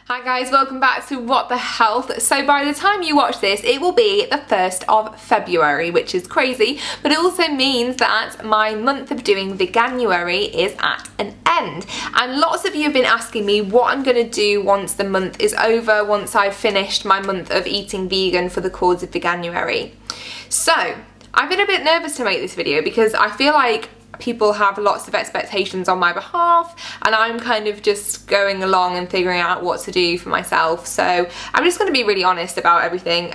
Hi guys, welcome back to What the Health. So by the time you watch this, it will be the 1st of February, which is crazy, but it also means that my month of doing Veganuary is at an end. And lots of you have been asking me what I'm going to do once the month is over, once I've finished my month of eating vegan for the cause of Veganuary. So I've been a bit nervous to make this video because I feel like people have lots of expectations on my behalf and I'm kind of just going along and figuring out what to do for myself, so I'm just going to be really honest about everything.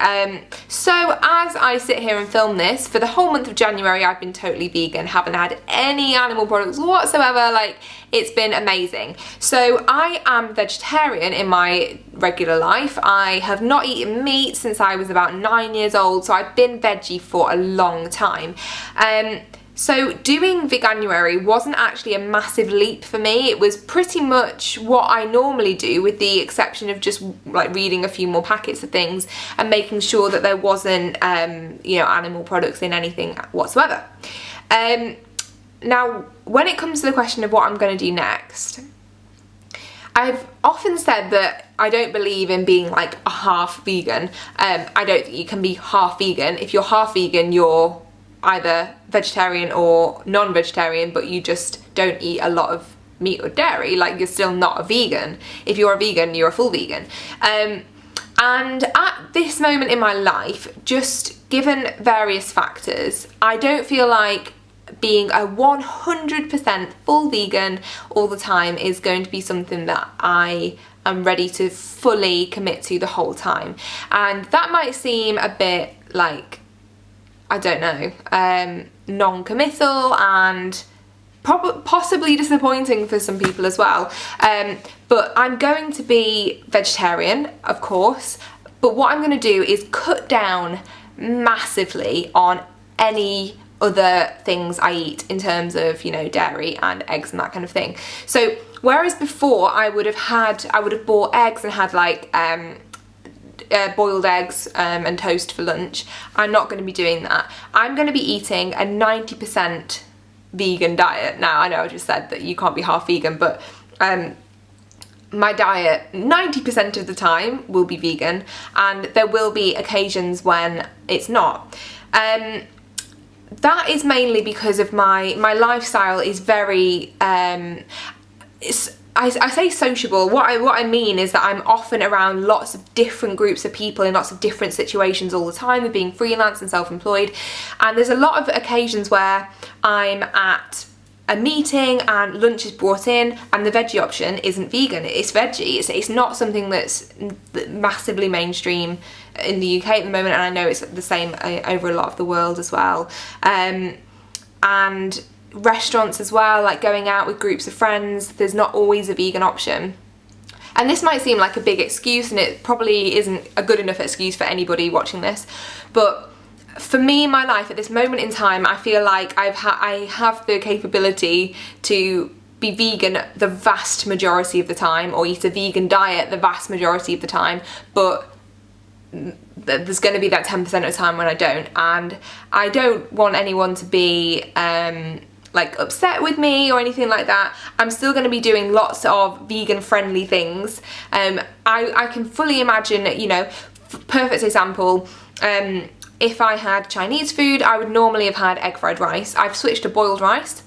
So as I sit here and film this, for the whole month of January I've been totally vegan, haven't had any animal products whatsoever, like it's been amazing. So I am vegetarian in my regular life. I have not eaten meat since I was about 9 years old, so I've been veggie for a long time. So doing Veganuary wasn't actually a massive leap for me. It was pretty much what I normally do, with the exception of just like reading a few more packets of things and making sure that there wasn't animal products in anything whatsoever. Now when it comes to the question of what I'm going to do next, I've often said that I don't believe in being like a half vegan. I don't think you can be half vegan. If you're half vegan, you're either vegetarian or non-vegetarian, but you just don't eat a lot of meat or dairy. Like, you're still not a vegan. If you're a vegan, you're a full vegan. And at this moment in my life, just given various factors, I don't feel like being a 100% full vegan all the time is going to be something that I am ready to fully commit to the whole time. And that might seem a bit like, I don't know, non-committal and possibly disappointing for some people as well. But I'm going to be vegetarian, of course, but what I'm going to do is cut down massively on any other things I eat in terms of, dairy and eggs and that kind of thing. So whereas before I would have bought eggs and had like boiled eggs and toast for lunch, I'm not going to be doing that. I'm going to be eating a 90% vegan diet. Now I know I just said that you can't be half vegan, but my diet 90% of the time will be vegan, and there will be occasions when it's not. That is mainly because of my lifestyle is very I say sociable. What I mean is that I'm often around lots of different groups of people in lots of different situations all the time, with being freelance and self-employed, and there's a lot of occasions where I'm at a meeting and lunch is brought in and the veggie option isn't vegan, it's veggie. It's not something that's massively mainstream in the UK at the moment, and I know it's the same over a lot of the world as well. And restaurants as well, like going out with groups of friends, there's not always a vegan option. And this might seem like a big excuse, and it probably isn't a good enough excuse for anybody watching this, but for me in my life at this moment in time, I feel like I have the capability to be vegan the vast majority of the time, or eat a vegan diet the vast majority of the time, but there's going to be that 10% of the time when I don't, and I don't want anyone to be like upset with me or anything like that. I'm still going to be doing lots of vegan friendly things. I can fully imagine, perfect example, if I had Chinese food, I would normally have had egg fried rice. I've switched to boiled rice,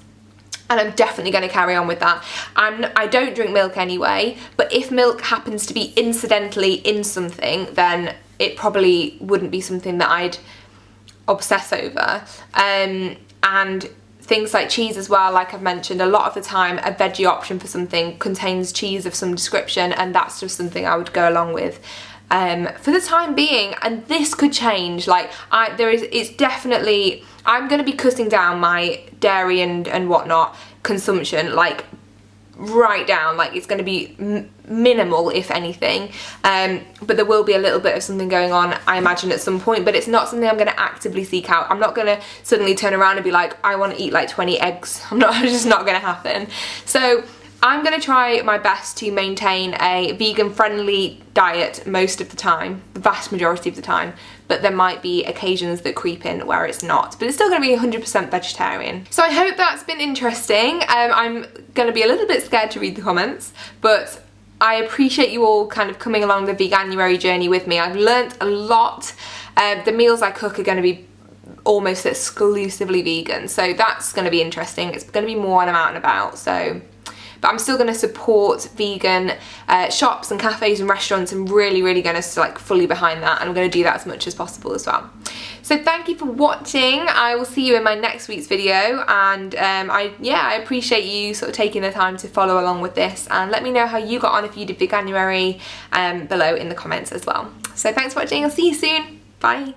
and I'm definitely going to carry on with that. I don't drink milk anyway, but if milk happens to be incidentally in something, then it probably wouldn't be something that I'd obsess over. And things like cheese as well, like I've mentioned, a lot of the time a veggie option for something contains cheese of some description, and that's just something I would go along with for the time being. And this could change. Like it's definitely, I'm going to be cutting down my dairy and whatnot consumption, like right down. Like it's going to be minimal, if anything, but there will be a little bit of something going on, I imagine, at some point, but it's not something I'm going to actively seek out. I'm not going to suddenly turn around and be like, I want to eat like 20 eggs. It's just not going to happen. So I'm going to try my best to maintain a vegan friendly diet most of the time, the vast majority of the time, but there might be occasions that creep in where it's not, but it's still going to be 100% vegetarian. So I hope that's been interesting. I'm going to be a little bit scared to read the comments, but I appreciate you all kind of coming along the Veganuary journey with me. I've learnt a lot. The meals I cook are going to be almost exclusively vegan, so that's going to be interesting. It's going to be more when I'm out and about, so... But I'm still going to support vegan shops and cafes and restaurants. I'm really going to like fully behind that, and I'm going to do that as much as possible as well. So thank you for watching. I will see you in my next week's video, and I appreciate you sort of taking the time to follow along with this, and let me know how you got on if you did Veganuary below in the comments as well. So thanks for watching. I'll see you soon. Bye.